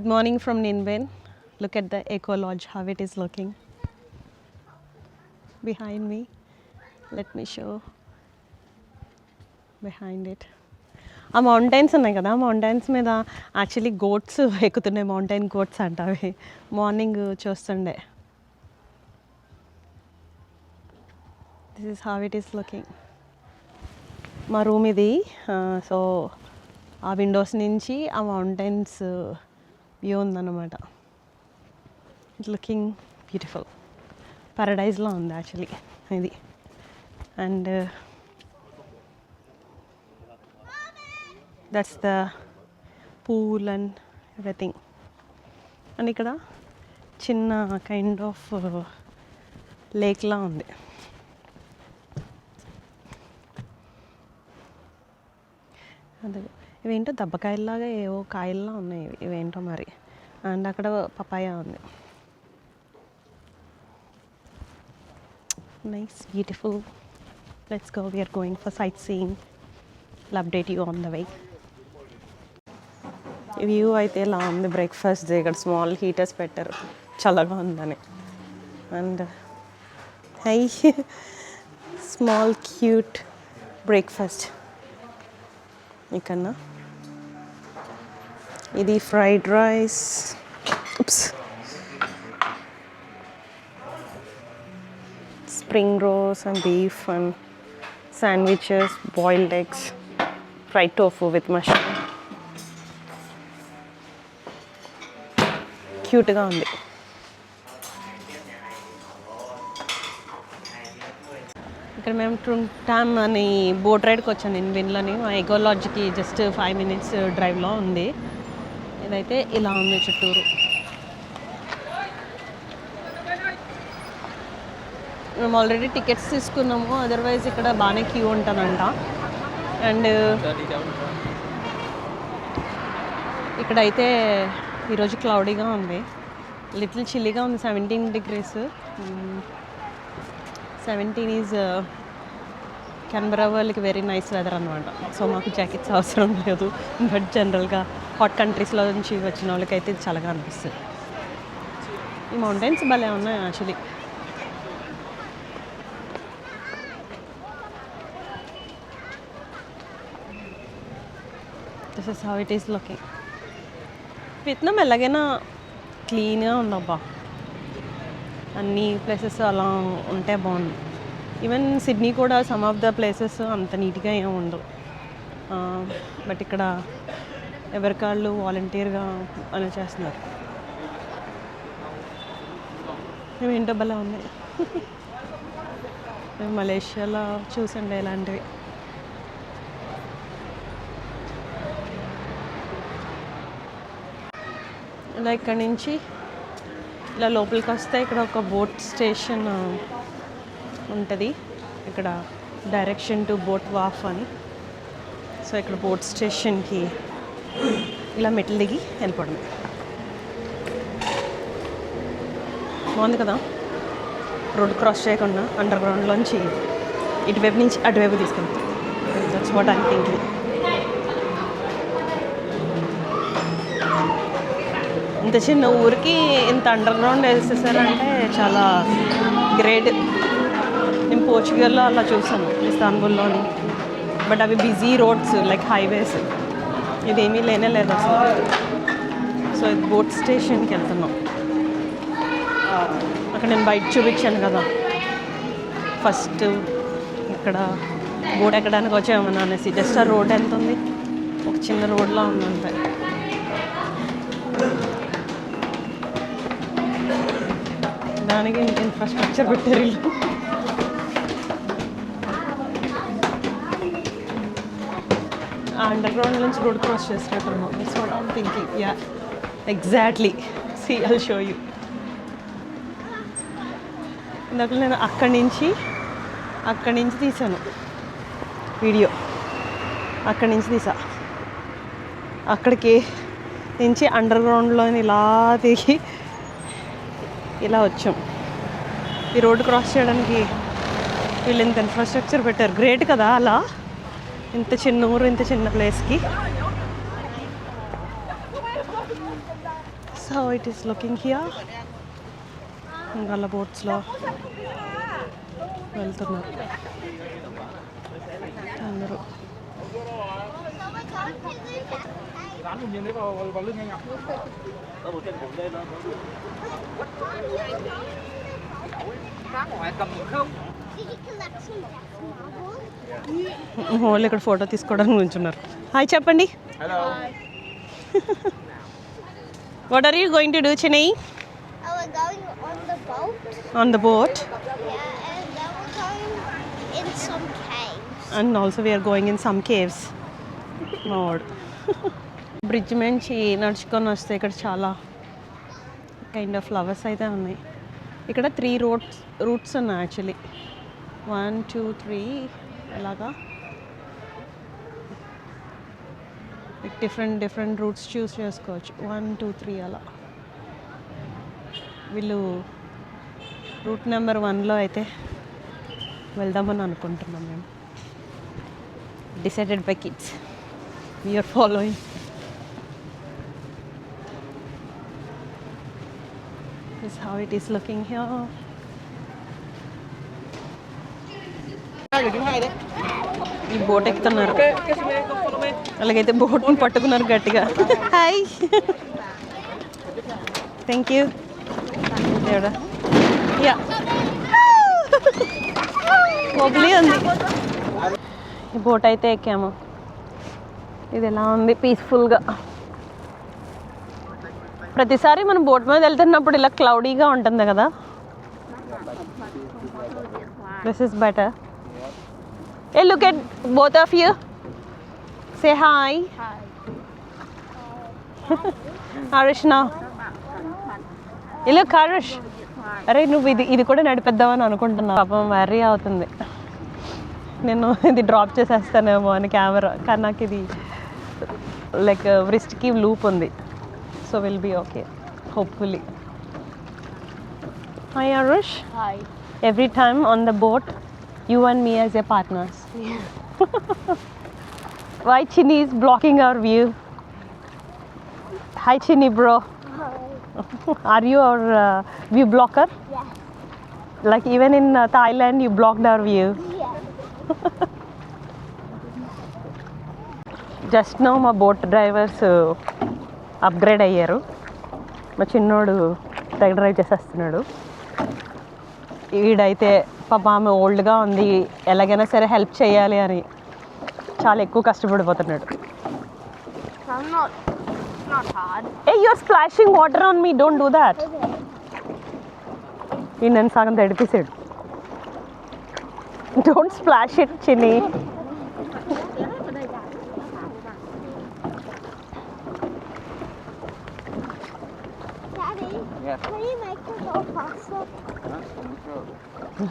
Good morning from Ninben. Look at the Eco Lodge, how it is looking behind me. Let me show behind it. ఆ mountains ఉన్నాయి కదా, mountains మీద actually goats ఎక్కుతున్నాయి. Mountain goats అంట అవి. Morning చూస్తుండే. This is how it is looking. మా room ఇది. సో ఆ విండోస్ నుంచి ఆ మౌంటైన్స్ వ్యూ ఉందన్నమాట. It looking beautiful. పారడైజ్లో ఉంది యాక్చువల్లీ ఇది. And that's the pool and everything. And ఇక్కడ చిన్న కైండ్ ఆఫ్ లేక్లా ఉంది. అదే ఇవేంటో దబ్బకాయల్లాగా ఏవో కాయల్లా ఉన్నాయి. ఇవేంటో మరి. అండ్ అక్కడ పపాయ ఉంది. Nice, beautiful. Let's go. We're going for sightseeing. I'll update you on the way. View అయితే ఇలా ఉంది. బ్రేక్ఫాస్ట్ ఇక్కడ స్మాల్ హీటర్స్ పెట్టారు చల్లగా ఉందని. And high small cute breakfast. ఇక్కడ ఇది fried rice, spring rolls and beef and sandwiches, boiled eggs, fried tofu with mushroom. క్యూట్గా ఉంది. ఇక్కడ మేము ట్రుంటామ్ అని బోట్ రైడ్కి వచ్చాను నిన్బిన్లోని. మా ఎకో లాడ్జ్కి జస్ట్ 5 minutes డ్రైవ్లో ఉంది. ఇదైతే ఇలా ఉంది చుట్టూరు. మేము ఆల్రెడీ టికెట్స్ తీసుకున్నాము. అదర్వైజ్ ఇక్కడ బాగానే క్యూ ఉంటుందంట. అండ్ ఇక్కడైతే ఈరోజు క్లౌడీగా ఉంది. లిటిల్ చిల్లీగా ఉంది. 17 degrees. 17 ఈజ్ కెన్బరా వాళ్ళకి వెరీ నైస్ వెదర్ అనమాట. సో మాకు జాకెట్స్ అవసరం లేదు. బట్ జనరల్గా హాట్ కంట్రీస్లో నుంచి వచ్చిన వాళ్ళకైతే ఇది చల్లగా అనిపిస్తుంది. ఈ మౌంటైన్స్ భలే ఉన్నాయి actually. This is how it is looking. Vietnam ఎలాగైనా క్లీన్గా ఉండబ్బా. అన్ని ప్లేసెస్ అలా ఉంటే బాగుంది. ఈవెన్ సిడ్నీ కూడా సమ్ ఆఫ్ ద ప్లేసెస్ అంత నీట్గా ఏమి ఉండవు. బట్ ఇక్కడ ఎవరికాళ్ళు వాలంటీర్గా అలా చేస్తున్నారు. ఏంటో భలే ఉన్నాయి. మేము మలేషియాలో చూసండి ఇలాంటివి. ఇలా ఇక్కడ నుంచి ఇలా లోపలికి వస్తే ఇక్కడ ఒక బోట్ స్టేషన్ ఉంటుంది. ఇక్కడ డైరెక్షన్ టు బోట్ వాఫ్ అని. సో ఇక్కడ బోట్ స్టేషన్కి ఇలా మెట్లు దిగి వెళ్ళిపోవడం. బాగుంది కదా. రోడ్ క్రాస్ చేయకుండా అండర్ గ్రౌండ్లోంచి ఇటువైపు నుంచి అటువైపు తీసుకెళ్తాం. That's what I thinking. ఇంత చిన్న ఊరికి ఇంత అండర్ గ్రౌండ్ వేసేసారంటే చాలా గ్రేట్. నేను పోర్చుగల్లో అలా చూసాను, ఇస్తాన్బుల్లోని. బట్ అవి బిజీ రోడ్స్ లైక్ హైవేస్. ఇదేమీ లేనే లేదు అసలు. సో ఇది బోట్ స్టేషన్కి వెళ్తున్నాం. అక్కడ నేను బయట చూపించాను కదా ఫస్ట్. ఇక్కడ బోట్ ఎక్కడానికి వచ్చామని అనేసి. జస్ట్ ఆ రోడ్ ఎంత ఉంది, ఒక చిన్న రోడ్లా ఉందంటే. దానికి ఇన్ఫ్రాస్ట్రక్చర్ పెట్టారు వీళ్ళు. అండర్ గ్రౌండ్ నుంచి రోడ్ క్రాస్ చేసినట్టున్నాం. It's what I'm thinking. Yeah exactly. See I'll show you. ఇందాక నేను అక్కడి నుంచి తీసాను వీడియో. అక్కడి నుంచి తీసా. అక్కడికి నుంచి అండర్ గ్రౌండ్లోని ఇలా దిగి ఇలా వచ్చాం. ఈ రోడ్డు క్రాస్ చేయడానికి వీళ్ళు ఇంత ఇన్ఫ్రాస్ట్రక్చర్ పెట్టారు. గ్రేట్ కదా. అలా ఇంత చిన్న ఊరు, ఇంత చిన్న ప్లేస్కి how it is looking here. వాళ్ళ బోట్స్లో వెళ్తున్నారు అందరూ. వాళ్ళు ఇక్కడ ఫోటో తీసుకోవడానికి నుంచున్నారు. హాయ్ చెప్పండి. What are you going to do Chennai? We're going on the boat. On the boat. Yeah, and then we're going in some caves. And also we are going in some caves. Lord. Bridge నుంచి నడుచుకొని వస్తే ఇక్కడ చాలా kind of flowers అయితే ఉన్నాయి. ఇక్కడ 3 roots ఉన్నాయి actually. 1 2 3 అలాగా డిఫరెంట్ రూట్స్ చూస్ చేసుకోవచ్చు. 1 2 3 అలా. వీళ్ళు రూట్ నెంబర్ 1లో అయితే వెళ్దామని అనుకుంటున్నాం మేము. Decided by kids. We're following. This how it is looking here. ఈ బోట్ ఎక్కుతున్నారు. అలాగైతే బోట్ని పట్టుకున్నారు గట్టిగా. Hi, thank you. దేవుడా, యా మొబిలీ ఉంది. ఈ బోట్ అయితే ఎక్కాము. ఇది ఎలా ఉంది, పీస్ఫుల్గా. ప్రతిసారి మనం బోట్ మీద వెళ్తున్నప్పుడు ఇలా క్లౌడీగా ఉంటుంది కదా. This is better. Hey, look at both of you. Say hi. Hi. Harish now. Hey, look Harish. అరే నువ్వు ఇది కూడా నడిపేద్దామని అనుకుంటున్నావు. పాపం వర్రీ అవుతుంది. నేను ఇది డ్రాప్ చేసేస్తానేమో అని కెమెరా. కానీ నాకు ఇది లైక్ వ్రిస్ట్కి లూప్ ఉంది. So will be okay hopefully. Hi Harish. Hi. Every time on the boat, you and me as your partners. Why Chinny is blocking our view? Hi Chinny bro. Hi. Are you our view blocker? Yeah. Like even in Thailand you blocked our view. Yeah. Just now మా boat drivers upgrade అయ్యారు. మా చిన్నోడు తెగ drive చేసేస్తున్నాడు. వీడైతే పాప ఆమె ఓల్డ్గా ఉంది, ఎలాగైనా సరే హెల్ప్ చేయాలి అని చాలా ఎక్కువ కష్టపడిపోతున్నాడు. It's not hard. Hey, you're splashing water on me. Don't do that. Okay. ఈ నన్ను సగం తడిపేసాడు. Don't splash it, Chinny. Daddy, Yeah. can you make it go faster?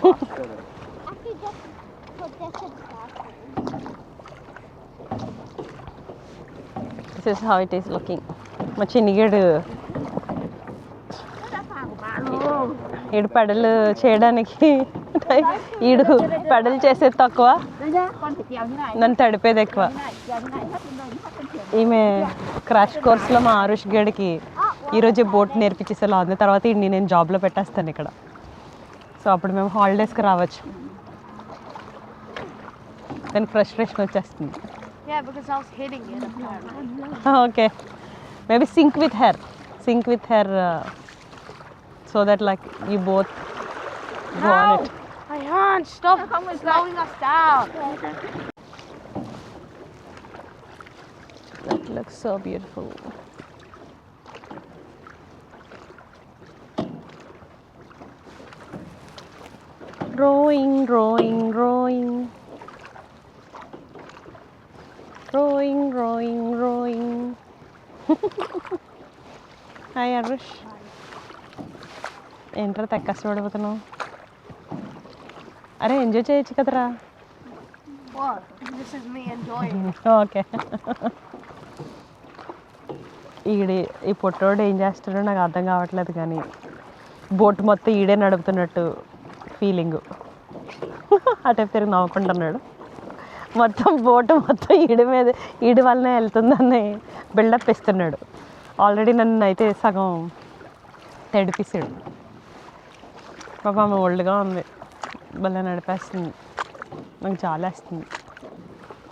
Huh? I could just put this in faster. This is how it is looking. మా చిన్నిగాడు ఈడు పెడలు చేయడానికి ఈడు పెడలు చేసేది తక్కువ, నన్ను తడిపేది ఎక్కువ. ఈమె క్రాష్ కోర్స్లో మా ఆరుష్ గడికి ఈరోజే బోట్ నేర్పించేసేలా ఉంది. తర్వాత ఇండి నేను జాబ్లో పెట్టేస్తాను ఇక్కడ. సో అప్పుడు మేము హాలిడేస్కి రావచ్చు. దానికి ఫ్రస్ట్రేషన్ వచ్చేస్తుంది. Yeah, because I was hitting it apparently. Okay, maybe sync with her so that like you both go on it. I can't stop slowing us down. That looks so beautiful. Rowing. Hi Arush. ఏంట్రా తెగ కష్టపడిపోతున్నావు? అరే enjoy చేయొచ్చు కదరా. What? This is me enjoying. Okay. ఈ పొట్టోడు ఏం చేస్తాడో నాకు అర్థం కావట్లేదు, కానీ బోట్ మొత్తం ఈడే నడుపుతున్నట్టు ఫీలింగు. అటే తిరిగి నవ్వుకుంటున్నాడు. మొత్తం బోటు మొత్తం ఈడి వల్లనే వెళ్తుందని బిల్డప్ ఇస్తున్నాడు. ఆల్రెడీ నన్ను అయితే సగం తడిపిస్తాడు. పాప ఆమె ఓల్డ్గా ఉంది, భలే నడిపేస్తుంది, నాకు జాలేస్తుంది.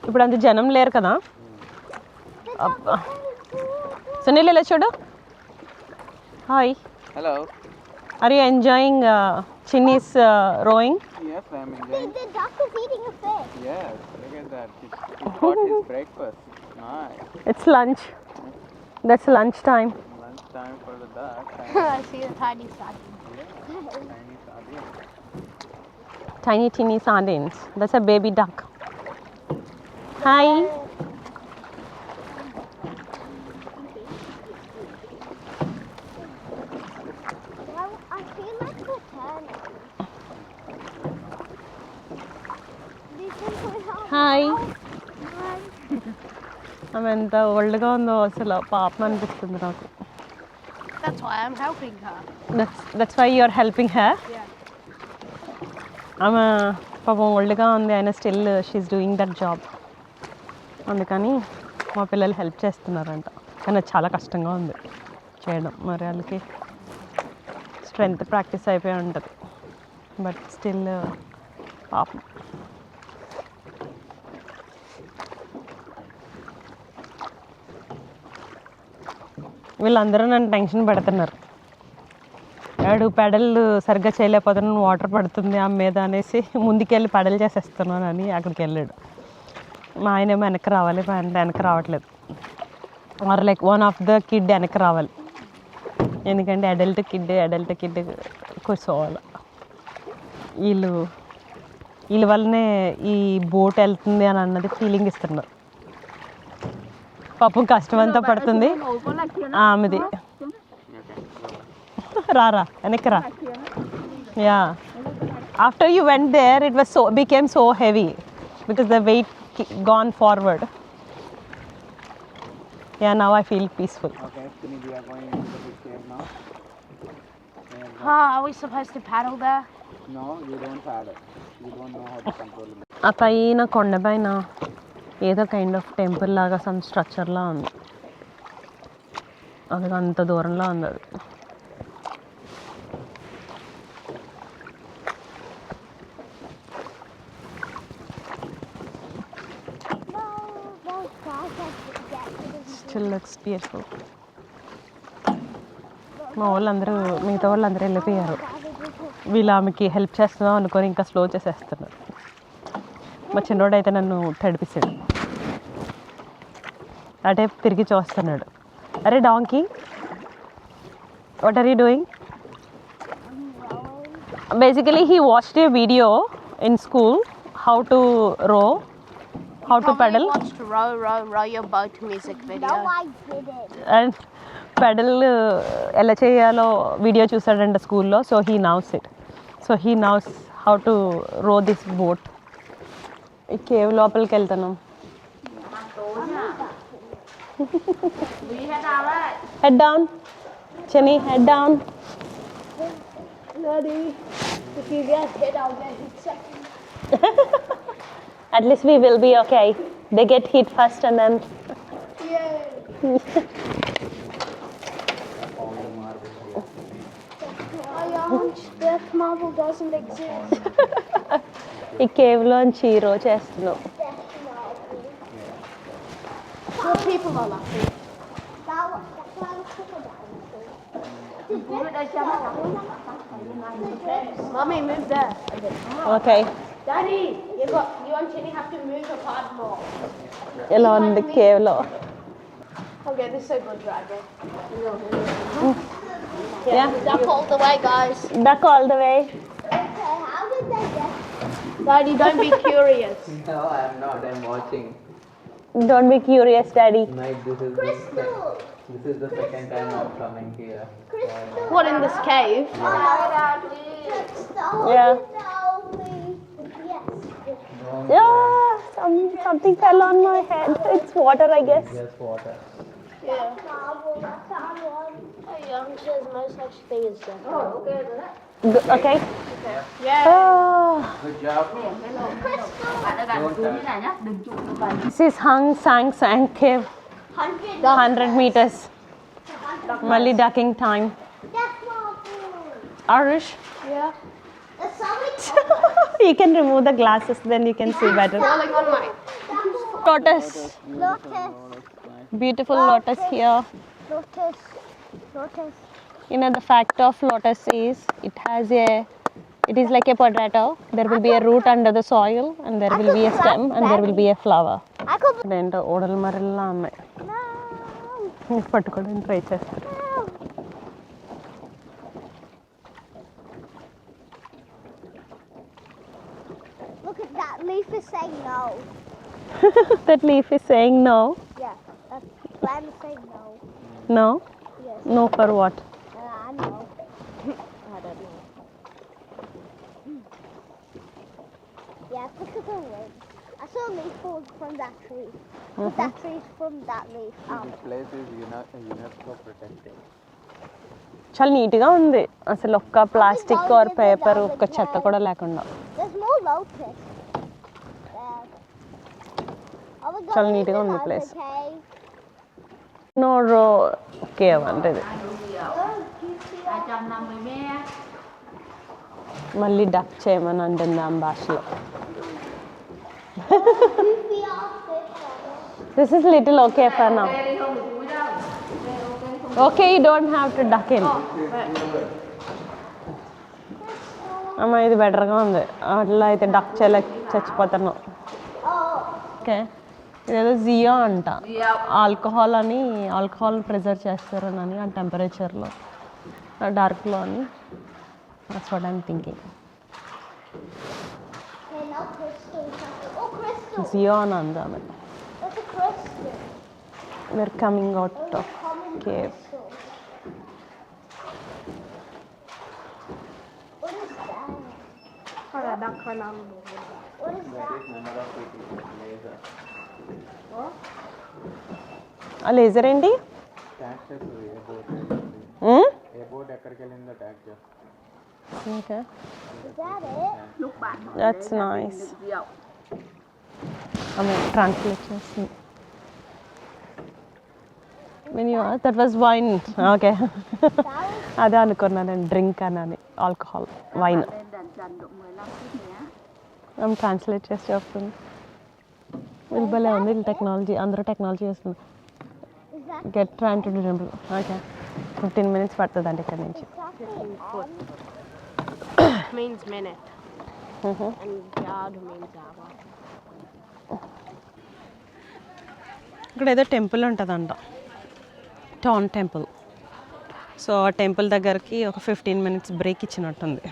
ఇప్పుడు అంత జనం లేరు కదా. అబ్బా సునీల్ ఇలా చూడు. Hi. Hello. Are you enjoying Chinese rowing? Yes, I'm enjoying. The duck is eating a fish. Yes, look at that. He got his breakfast. Nice. It's lunch. That's lunch time. Lunch time for the duck. I see the tiny sardine. Tiny sardine. Tiny teeny sardines. That's a baby duck. Hi. Well, I feel like we're turning. Do you think we're not? Hi. Hi. ఆమె ఎంత ఓల్డ్గా ఉందో అసలు పాపం అనిపిస్తుంది నాకు. That's why I'm helping her. That's why you're helping her. Yeah. ఆమె పాపం ఓల్డ్గా ఉంది, అయినా still she is doing that job. అందుకని మా పిల్లలు హెల్ప్ చేస్తున్నారంట, కానీ అది చాలా కష్టంగా ఉంది చేయడం. మరి వాళ్ళకి స్ట్రెంగ్త్ ప్రాక్టీస్ అయిపోయి ఉంటుంది, బట్ స్టిల్ పాపం. వీళ్ళందరూ నన్ను టెన్షన్ పెడుతున్నారు. వాడు పెడల్ సరిగ్గా చేయలేకపోతున్నాను, వాటర్ పడుతుంది ఆ మీద అనేసి ముందుకెళ్ళి పెడల్ చేసేస్తున్నాను అని అక్కడికి వెళ్ళాడు. మా ఆయనేమో వెనక్కి రావాలి, మా ఆయన వెనక్కి రావట్లేదు. Or like one of the kid వెనక్కి రావాలి, ఎందుకంటే అడల్ట్ కిడ్ కూర్చోవాలి. వీళ్ళ వల్లనే ఈ బోట్ వెళ్తుంది అని అన్నది ఫీలింగ్ ఇస్తున్నారు. పాపం కష్టం అంతా పడుతుంది ఆమెది. రారా వెనక్కి రా. Yeah, after you went there it was became so heavy because the weight gone forward. Yeah, now I feel peaceful. Okay, Sunny, we are going into the big cave now. Are we supposed to paddle there? No, you don't paddle. You don't know how to control it. ఆ పైన కొండ పైన ఏదో kind of temple లాగా some స్ట్రక్చర్లా ఉంది, అది అంత దూరంలో ఉంది అది. Still looks beautiful. మా వాళ్ళందరూ మిగతా వాళ్ళందరూ వెళ్ళిపోయారు. వీళ్ళు ఆమెకి హెల్ప్ చేస్తున్నాం అనుకొని ఇంకా స్లో చేసేస్తున్నారు. మా చిన్నోడు అయితే నన్ను తడిపిస్తాడు, అటే తిరిగి చూస్తున్నాడు. అరే donkey, what are you doing? Basically he watched a video in school how to row, how to pedal. Watched row your boat music video. No, I didn't. And pedal ఎలా చేయాలో వీడియో చూసాడంట స్కూల్లో. So he knows it. So he knows how to row this boat. ఈ cave లోపలికి వెళ్తున్నాం. Head down చెనీ, head down. If you get hit, I'll get hit second. At least we will be okay. They get hit first and then. Yay. Death marble doesn't exist. ఈ కేవ్లోంచి రో చేస్తున్నాం. What people are laughing? Mommy, move there. Okay, Daddy, you and Chinny have to move apart more. ఇలా ఉంది కేవ్లో. Okay, this is a good driver. Yeah, Duck all the way, guys. duck all the way. Okay, how did they get? Daddy, don't be curious. No, I'm not. I'm watching. Don't be curious, daddy. Night, this is the second time I'm coming here. What, in this cave? Yeah. Yeah, something fell on my head. It's water, I guess. Just water. Yeah. There's no such thing as death. Oh, Okay. yeah. Oh, Good job. this is Hang Sang Sang Cave. 100 meters. Mali ducking time. That's my food. Arish, Yeah. There's something you can remove the glasses, then you can see better. Falling on my. Lotus. lotus. Beautiful lotus here. Lotus. Lotus. You know, the fact of lotus is it is like a potato. There will be a root under the soil, and there will be a stem, and there will be a flower. I could. ఏంటో ఓడల మరల్లా ఉన్నాయి. No. పట్టుకోవడానికి try చేస్తారు. No. Look at that leaf is saying no. That leaf is saying no. Yeah, that plant is saying no. No? Yes. No for what? I know. I don't know. Yeah, look at the wind. I saw a leaf fall from that tree. But that tree's from that leaf. This place is UNESCO protected. చాలా నీట్గా ఉంది అసలు ఒక్క plastic are paper ఒక్క చెత్త కూడా లేకుండా. There's more lotus. There. Oh, we got చాలా నీట్గా ఉంది another place. cave. Noro cave అంటే ఇది. మళ్ళీ డక్ చేయమని అంటుంది ఆమె భాషలో. Goofy off fish. This is little okay for now. Okay you don't have to duck in. అమ్మ ఇది బెటర్గా ఉంది, అట్లా అయితే డక్ చేయలేక చచ్చిపోతున్నాం. ఓకే ఇదేదో జియో అంట, ఆల్కహాల్ ప్రిజర్వ్ చేస్తారని ఆ టెంపరేచర్లో డార్క్లో అని. That's what I'm thinking. Okay, now crystal. Oh, crystal. జియో అని అందామె. That's a crystal. We're coming out of Common cave. crystal. What is that? What is that? That is number of people. Laser. ఆ laser ఏంటి? Tax చేస్తుంది airport ఎక్కడికి వెళ్ళిందో tax చేస్తుంది. Okay Is that it? That's nice. ఆమె translate చేస్తుంది. That was wine. Okay అదే అనుకున్నాను నేను, డ్రింక్ అని ఆల్కహాల్ వైన్. ఆమె ట్రాన్స్లేట్ చేసి చెప్తుంది. వీళ్ళు భలే ఉంది, వీళ్ళు టెక్నాలజీ, అందరూ టెక్నాలజీ చేస్తుంది. Is that get train to temple. Okay 15 minutes పడుతుంది అంటే ఇక్కడ నుంచి. Means minute. And yard means hour. ఇక్కడ ఏదో టెంపుల్ ఉంటుందంట, టౌన్ టెంపుల్. సో ఆ టెంపుల్ దగ్గరికి ఒక 15 minutes బ్రేక్ ఇచ్చినట్టుంది.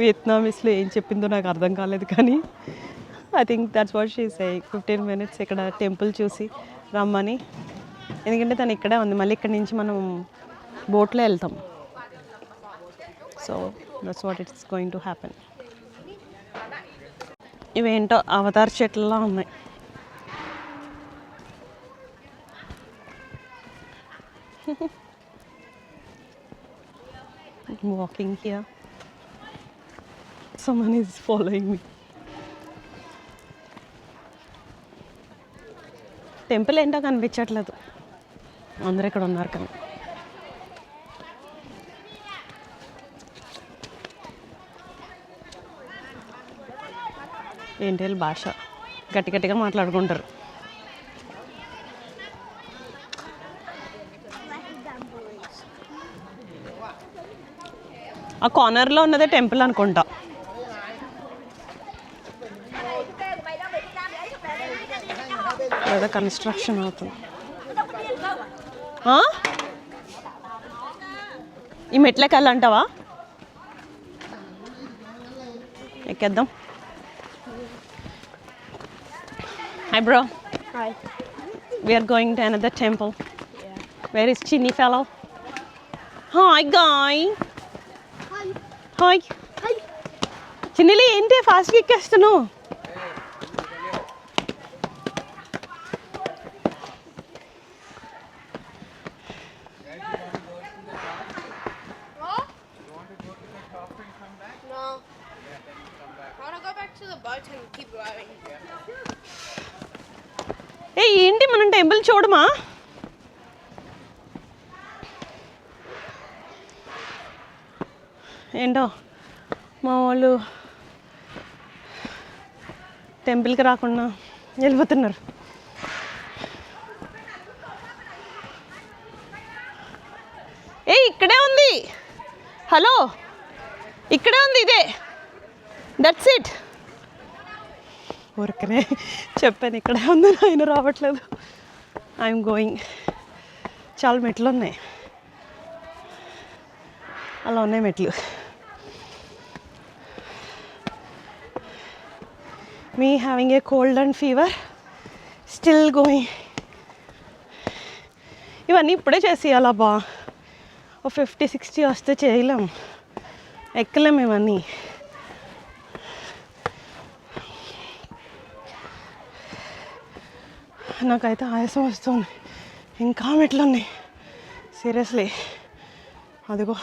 వియత్నామీస్లో ఏం చెప్పిందో నాకు అర్థం కాలేదు, కానీ I think that's what she saying. 15 minutes ఇక్కడ టెంపుల్ చూసి రమ్మని. ఎందుకంటే తను ఇక్కడే ఉంది, మళ్ళీ ఇక్కడ నుంచి మనం బోట్లో వెళ్తాం. So that's what it's going to happen. ఇవేంటో అవతార్ చెట్లలా ఉన్నాయి. I'm walking here. Someone is following me. Temple ఏంటో కనిపించట్లేదు, అందరూ ఇక్కడ ఉన్నారు కానీ. ఏంటి వీళ్ళ భాష, గట్టి గట్టిగా మాట్లాడుకుంటారు. ఆ కార్నర్లో ఉన్నదే టెంపుల్ అనుకుంటా. ఏదో కన్స్ట్రక్షన్ అవుతుంది. ఈ మెట్లకి వెళ్ళంటావా? ఎక్కేద్దాం. Hi bro. Hi. We are going to another temple. Yeah. Where is Chinny fellow? Hi guy. Hi. Hi. Hi. చిన్నీలి ఏంటి ఫాస్ట్గా ఎక్కేస్తున్నావు? No. I want to go back to the boat and keep rowing. ఏ ఏంటి మనం temple చూడమా? ఏంటో మా వాళ్ళు టెంపుల్కి రాకుండా వెళ్ళిపోతున్నారు. ఇక్కడే ఉంది, హలో ఇక్కడే ఉంది, ఇదే, దట్స్ ఇట్. ఊరికనే చెప్పాను ఇక్కడే ఉంది, ఆయన రావట్లేదు. I'm going. చాలా మెట్లు ఉన్నాయి, అలా ఉన్నాయి మెట్లు. Me having a cold and fever, still going. ఇవన్నీ ఇప్పుడే చేసేయాలబ్బా, ఓ 50-60 వస్తే చేయలేం, ఎక్కలేం ఇవన్నీ. నాకైతే ఆయాసం వస్తుంది, ఇంకా మెట్లు ఉన్నాయి సీరియస్లీ. అదిగో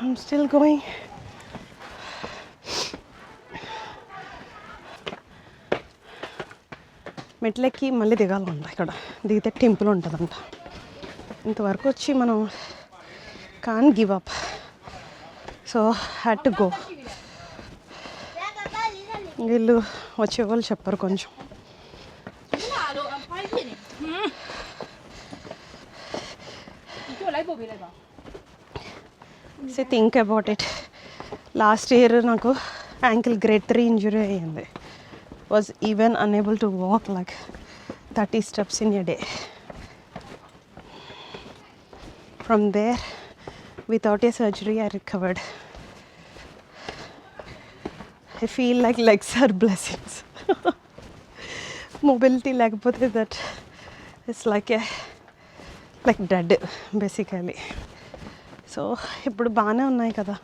ఐఎమ్ స్టిల్ గోయింగ్. మెట్లెక్కి మళ్ళీ దిగాలంట, ఇక్కడ దిగితే టెంపుల్ ఉంటుందంట. ఇంతవరకు వచ్చి మనం can't give up, so had to go. వీళ్ళు వచ్చేవాళ్ళు చెప్పరు కొంచెం. So think about it, last year నాకు యాంకిల్ గ్రేడ్ 3 ఇంజురీ అయ్యింది. Was even unable to walk like 30 steps in a day. From there, without a surgery, I recovered. I feel like legs are blessings. Mobility lekapothe that it's like dead basically. So ఇప్పుడు బాగానే ఉన్నాయి కదా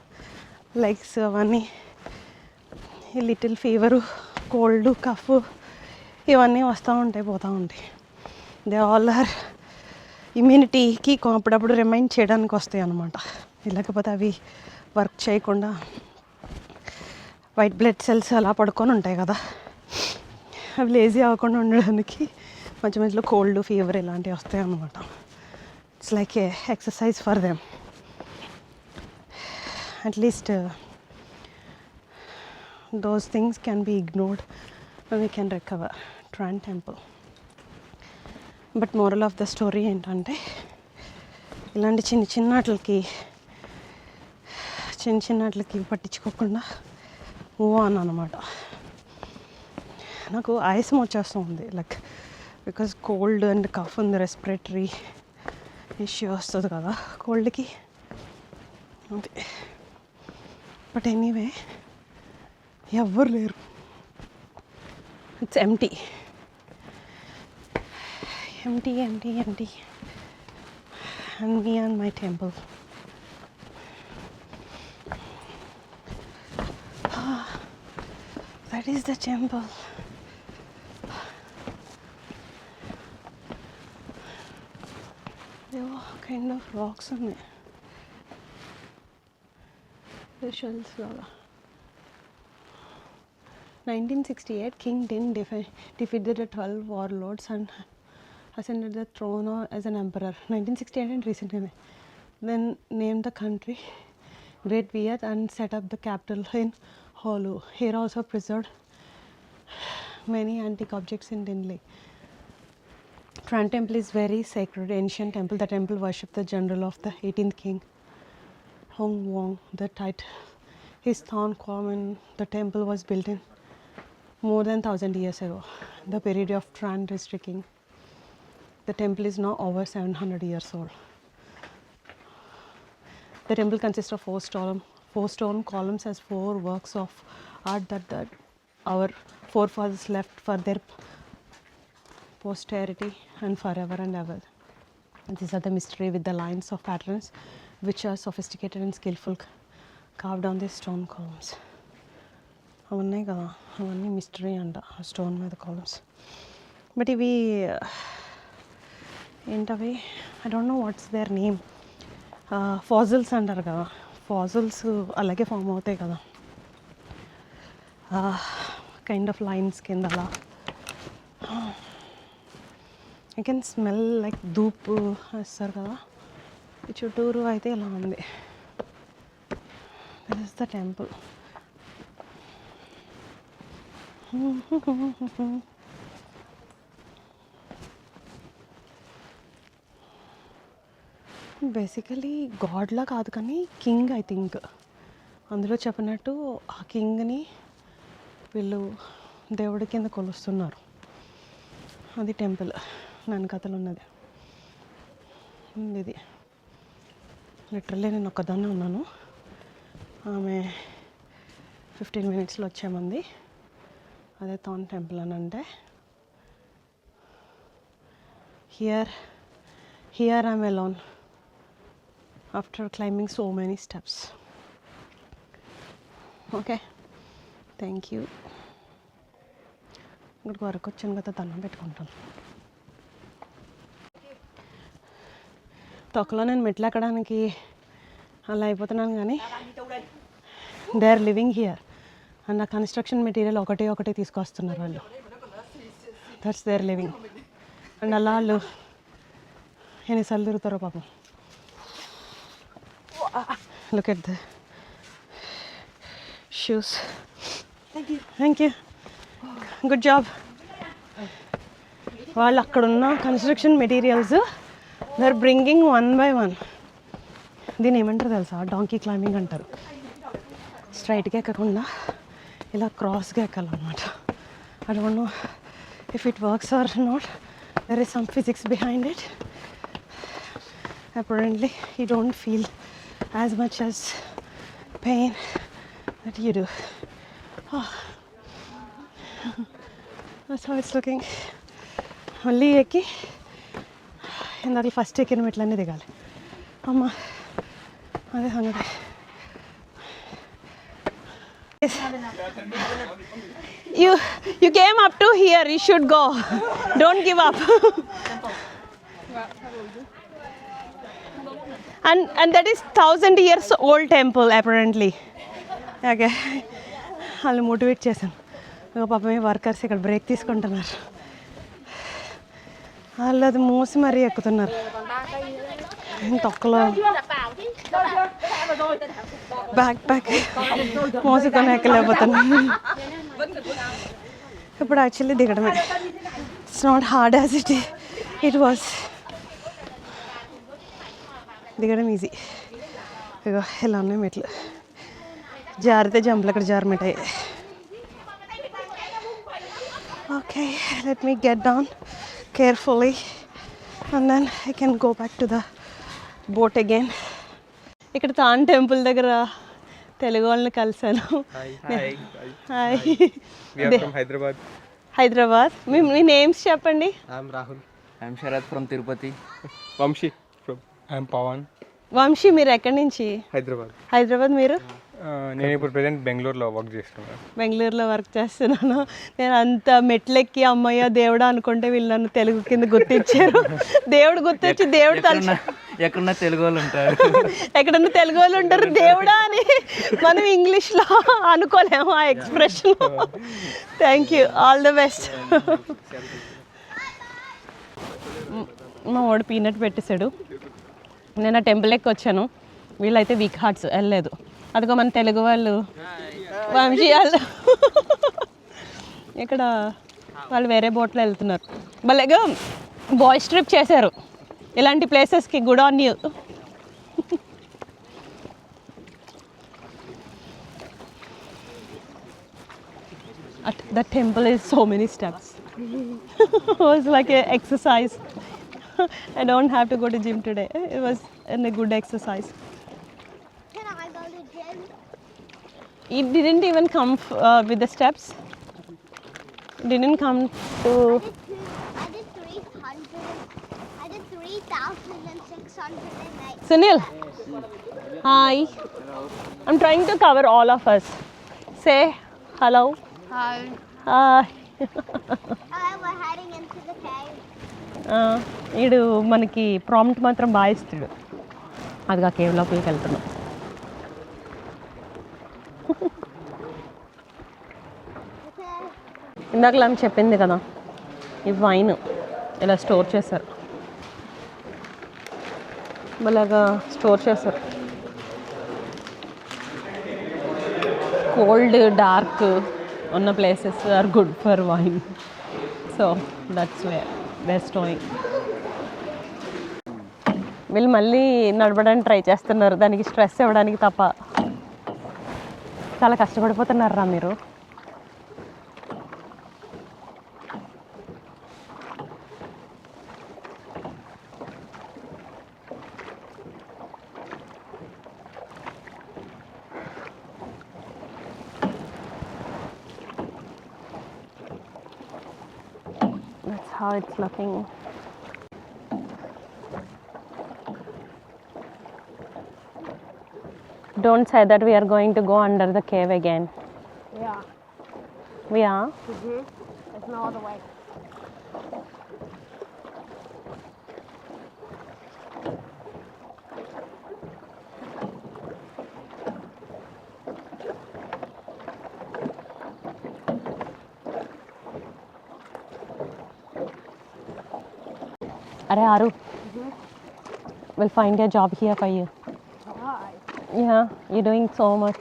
legs అవన్నీ. ఈ little fever, cold, cough ఇవన్నీ వస్తూ ఉంటాయి, పోతూ ఉంటాయి. దే ఆల్ ఆర్ ఇమ్యూనిటీకి అప్పుడప్పుడు రిమైండ్ చేయడానికి వస్తాయి అన్నమాట. లేకపోతే అవి వర్క్ చేయకుండా వైట్ బ్లడ్ సెల్స్ అలా పడుకొని ఉంటాయి కదా, అవి లేజీ అవ్వకుండా ఉండడానికి మధ్య మధ్యలో కోల్డ్, ఫీవర్ ఇలాంటివి వస్తాయి అన్నమాట. It's like A exercise for them. At least those things can be ignored and we can recover. Tran temple. But moral of the story ఏంటంటే ఇలాంటి చిన్నట్లకి పట్టించుకోకుండా మూవ్ ఆన్ అన్నమాట. నాకు ఆయాసం వచ్చేస్తుంది, like because cold and cough ఉంది, రెస్పిరేటరీ ఇష్యూ వస్తుంది కదా కోల్డ్కి. బట్ ఎనీవే ఎవ్వరు లేరు, it's empty. And me and my temple. That is the temple. There were kind of rocks on it. The shells laga. 1968, King Din defeated the 12 warlords and ascended the throne as an emperor. 1968 and recently. Then named the country Great Viet and set up the capital in Holu. Here also preserved many antique objects in Dinli. Tran temple is very sacred, ancient temple. The temple worshipped the general of the 18th king, Hong Wong. The title, his throne column in the temple was built in more than 1000 years ago, the period of Tran district king. The temple is now over 700 years old. The temple consists of 4 stone columns as 4 works of art that our forefathers left for their posterity and forever and ever. And these are the mystery with the lines of patterns which are sophisticated and skillful carved on these stone columns. అవన్నీ కదా, అవన్నీ mystery అంట stone మీద columns. But ఇవి ఏంటవి, I don't know what's their name. Fossils అంటారు కదా, fossils అలాగే ఫామ్ అవుతాయి కదా, కైండ్ ఆఫ్ లైన్స్ కింద అలా. యూ కెన్ స్మెల్ లైక్ ధూప్ వేస్తారు కదా, ఈ చుట్టూరు అయితే ఇలా ఉంది. This is the temple. Basically గాడ్లా కాదు కానీ కింగ్, ఐ థింక్ అందులో చెప్పినట్టు ఆ కింగ్ని వీళ్ళు దేవుడి కింద కొలుస్తున్నారు. అది టెంపుల్ దాని కథలు ఉన్నది. ఇది లిటరల్లీ నేను ఒక్కదాన్నే ఉన్నాను. ఆమె 15 minutesలో వచ్చామంది. అదే థాన్ టెంపుల్ అని అంటే here I'm alone after climbing so many steps. Okay, thank you. ఇక్కడికి వరకు వచ్చాను కదా, దండం పెట్టుకుంటాను. తొక్కలో నేను మెట్లు ఎక్కడానికి అలా అయిపోతున్నాను కానీ they are living here and ఆ కన్స్ట్రక్షన్ మెటీరియల్ ఒకటే తీసుకొస్తున్నారు వాళ్ళు. That's they are living. And అలా వాళ్ళు ఎన్నిసార్లు తిరుగుతారో పాపం. Look at the shoes. Thank you, good job. వాళ్ళు అక్కడున్న construction materials they are bringing 1 by 1. దీన్ని ఏమంటారు తెలుసా? డాంకీ క్లైంబింగ్ అంటారు. స్ట్రైట్గా ఎక్కకుండా ఇలా క్రాస్గా ఎక్కాలన్నమాట. I don't know if it works or not. There is some physics behind it. Apparently you don't feel as much as pain that you do. That's how it's looking. మళ్ళీ ఎక్కి ఇందాక first ఎక్కిన మెట్లన్నీ దిగాలి. అమ్మ అదే సంగతి. You came up to here, you should go. Don't give up. And that is 1000 years old temple apparently. Okay. వాళ్ళు motivate చేశాను. పాపం వర్కర్స్ ఇక్కడ బ్రేక్ తీసుకుంటున్నారు. వాళ్ళు అది మోసి మరీ ఎక్కుతున్నారు. తొక్కలో బ్యాక్ మోసుకొని ఎక్కలేకపోతున్నాను. ఇప్పుడు యాక్చువల్లీ దిగడమే. It's not hard as it was. దిగడం ఈజీ. ఇగో ఇలా ఉన్నాయి మెట్లు. జారితే జంపులు అక్కడ జారమిటాయి. Okay, let me get down carefully and then I can go back to the boat again. ఇక్కడ తాన్ టెంపుల్ దగ్గర తెలుగు వాళ్ళని కలిసాను. Hi, we are from Hyderabad. మీ నేమ్స్ చెప్పండి. I am Rahul. I am Sharad from Tirupati. Vamshi from I am Pawan. Vamshi, మీరు ఎక్కడి నుంచి? హైదరాబాద్. మీరు? నేను ఇప్పుడు ప్రెజెంట్ బెంగళూరులో వర్క్ చేస్తున్నాను. బెంగళూరులో వర్క్ చేస్తున్నాను. నేను అంత మెట్లెక్కి అమ్మయ్య దేవుడా అనుకుంటే వీళ్ళు నన్ను తెలుగు కింద గుర్తించారు. దేవుడు గుర్తొచ్చి దేవుడు ఎక్కడన్నా తెలుగు వాళ్ళు ఉంటారు, ఎక్కడన్నా తెలుగు వాళ్ళు ఉంటారు దేవుడా అని మనం ఇంగ్లీష్లో అనుకోలేము ఆ expression. Thank you, all the best. మా వాడు పీనట్ పెట్టేశాడు. నేను ఆ టెంపుల్ ఎక్కి వచ్చాను. వీళ్ళైతే వీక్ హార్ట్స్ వెళ్ళలేదు. అదిగో మన తెలుగు వాళ్ళు వంశీ వాళ్ళు ఇక్కడ వాళ్ళు వేరే బోట్లో వెళ్తున్నారు. భలేగా బాయ్స్ ట్రిప్ చేశారు ఇలాంటి ప్లేసెస్కి. Good on you. The temple is so many steps. It was like an exercise. I don't have to go to gym today. It was a good exercise. Can I go to gym? It didn't even come with the steps. It didn't come to... I did 3,608. Sunil. Hi. I'm trying to cover all of us. Say hello. Hi. Hi. We're heading into the cave. వీడు మనకి prompt మాత్రం బాగా ఇస్తాడు. అది ఆ cave లోపలికి వెళ్తున్నాం. ఇందాక ఆమె చెప్పింది కదా, ఈ వైన్ ఇలా స్టోర్ చేశారు, ఇలాగా స్టోర్ చేశారు. కోల్డ్ డార్క్ ఉన్న places are good for wine. So that's where they stowing. వీళ్ళు మళ్ళీ నడపడానికి ట్రై చేస్తున్నారు, దానికి స్ట్రెస్ ఇవ్వడానికి తప్ప. చాలా కష్టపడిపోతున్నారా మీరు. That's how it's looking. Don't say that we are going to go under the cave again. Yeah. We are? There's no other way. Are Aru, we'll find a job here for you. Why? Yeah, you're doing so much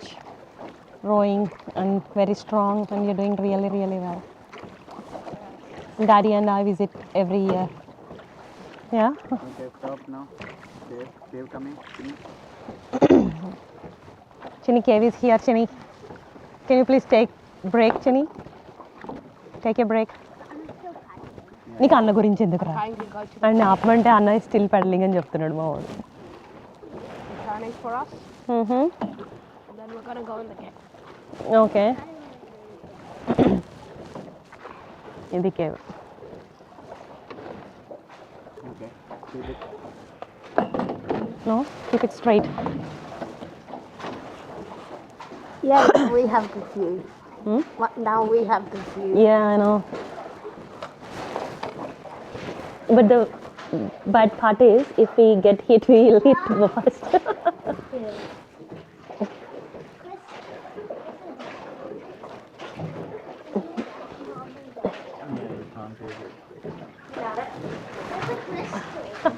rowing and very strong, and you're doing really, really well. Daddy and I visit every year. Yeah? Okay, stop now. Cave coming. Chini, cave is here, Chini. Can you please take break, Chini? Take a break. నీకు అన్న గురించి ఎందుకురా? Trying to go to అండ్ ఆపమంటే అన్న still peddling అని చెప్తున్నాడు మా వాడు. turning for us. And then we're gonna go in the cave. Okay, ఇది cave. Okay. Keep it. No, keep it straight. Yeah, we have the view. Now we have the view. Yeah, I know. But the bad part is, if we get hit, we will hit first.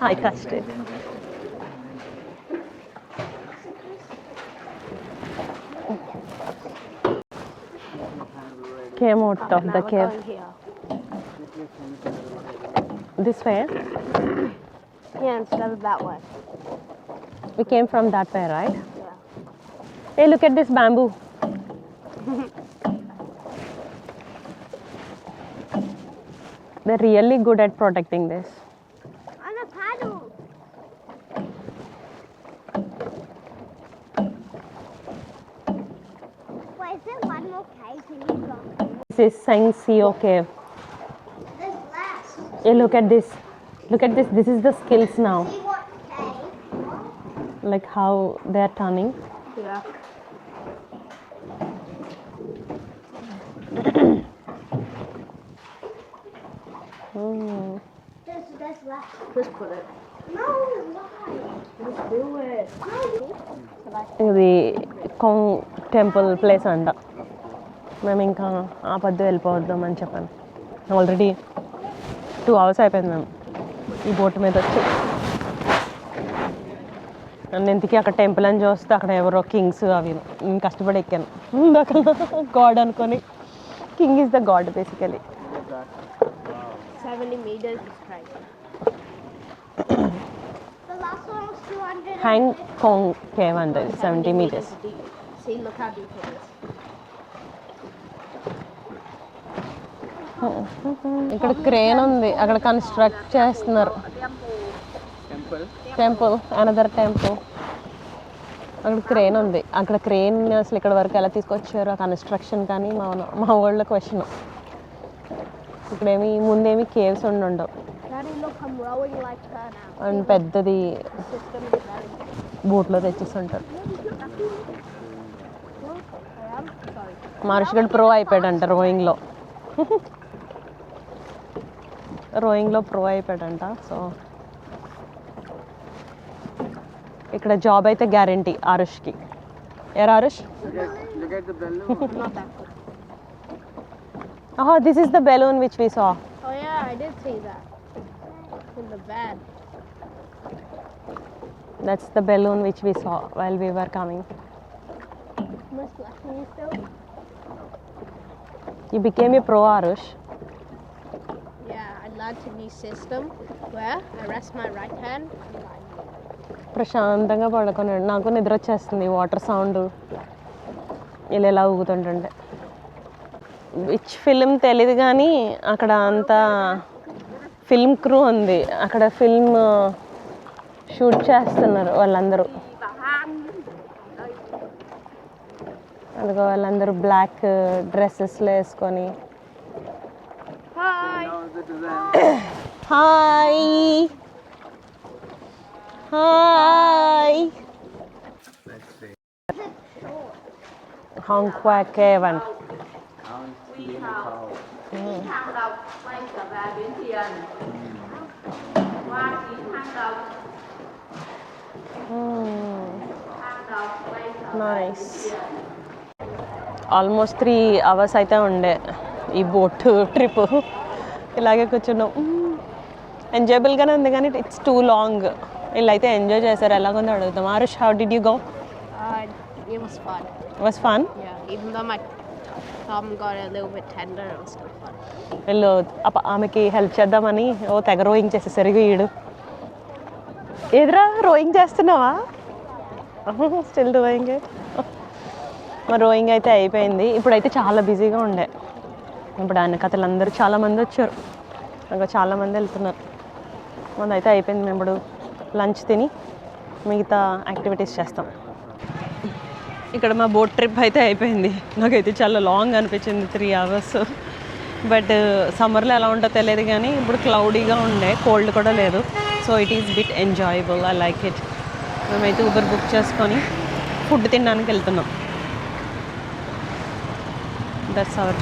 I touched it. Came out of Now the we're cave. going here. This way? Yeah, instead of that way. We came from that way, right? Yeah. Hey, look at this bamboo. They're really good at protecting this. On a paddle. Wait, is there one more cave in you got? This is Sangseo Cave. There's less. Hey, look at this. Look at this. This is the skills now. See what cave? Like how they're turning. Yeah. There's less. Just put it. No, why? Just do it. ఇది కొంగ్ temple place అంట. మేము ఇంకా ఆ పద్దు వెళ్ళిపోవద్దాం అని చెప్పాను. Already 2 hours అయిపోయింది మేము ఈ బోట్ మీద వచ్చి. నన్ను ఇంతకీ అక్కడ టెంపుల్ అని చూస్తే అక్కడ ఎవరో కింగ్స్ అవి నేను కష్టపడి ఎక్కాను. అక్కడ గాడ్ అనుకొని. King is the God basically. 70 meters is crazy. The last one was 200. Hang Kong cave అంట, 70 meters. deep. See, look how deep it is. ఇక్కడ క్రేన్ ఉంది, అక్కడ కన్స్ట్రక్ట్ చేస్తున్నారు. Temple. Temple, another temple. అక్కడ క్రేన్ ఉంది. అక్కడ crane అసలు ఇక్కడ వరకు ఎలా తీసుకొచ్చారు ఆ కన్స్ట్రక్షన్ కానీ మా వాళ్ళ క్వశ్చన్. ఇక్కడేమి ముందేమి కేవ్స్ ఉండవు. Daddy, look, I'm rowing like her now. And పెద్దది The system is very బోట్లో తెచ్చేస్తుంటారు. I am sorry. మహర్షిగడ్ ప్రో అయిపోయాడంట రోయింగ్లో. రోయింగ్లో ప్రో అయిపోయాడంట. సో ఇక్కడ జాబ్ అయితే గ్యారంటీ ఆరుష్కి. ఏరా Aarush? Look at the balloon. Not that good. Oh, this is the balloon which we saw. Oh yeah, I did see that. in the van. That's the balloon which we saw while we were coming. Am I splashing you still? You became a pro, Arush. Yeah, I learned a new system where I rest my right hand on my knee. ప్రశాంతంగా పడుకున్నాడు. నాకు నిద్ర వచ్చేస్తుంది water sound ఇలా ఊగుతుంటుంటే. Which film తెలీదు కానీ అక్కడ అంతా ఫిల్మ్ క్రూ ఉంది. అక్కడ ఫిల్మ్ షూట్ చేస్తున్నారు వాళ్ళందరూ. అదిగో వాళ్ళందరూ బ్లాక్ డ్రెస్సెస్లో వేసుకొని. Hi hi Hong Kong Kevin. Nice. Almost 3 hours అయితే ఉండే ఈ బోట్ ట్రిప్. ఇలాగే కూర్చున్నాం. ఎంజాయబుల్గానే ఉంది కానీ ఇట్స్ టూ లాంగ్. వీళ్ళు అయితే ఎంజాయ్ చేశారు. ఎలాగొందో అడుగుతాం. Aarush, how did you go? It was fun. Was fun. Yeah, even though my thumb got a little bit tender, it was still fun. వీళ్ళు ఆమెకి హెల్ప్ చేద్దామని తెగ రోయింగ్ చేసేసరి వీడు. ఏదిరా రోయింగ్ చేస్తున్నావా? Still rowing. మా రోయింగ్ అయితే అయిపోయింది. ఇప్పుడైతే చాలా బిజీగా ఉండే. ఇప్పుడు ఆయన కథలు అందరూ చాలామంది వచ్చారు. ఇంకా చాలామంది వెళ్తున్నారు. మనదైతే అయిపోయింది. మేము ఇప్పుడు లంచ్ తిని మిగతా యాక్టివిటీస్ చేస్తాం. ఇక్కడ మా బోట్ ట్రిప్ అయితే అయిపోయింది. నాకైతే చాలా లాంగ్ అనిపించింది 3 hours. బట్ సమ్మర్లో ఎలా ఉంటుందో తెలియదు కానీ ఇప్పుడు క్లౌడీగా ఉండే, కోల్డ్ కూడా లేదు. So it is bit enjoyable. I like it. మేమైతే ఊబర్ బుక్ చేసుకొని ఫుడ్ తినడానికి వెళ్తున్నాం. That's our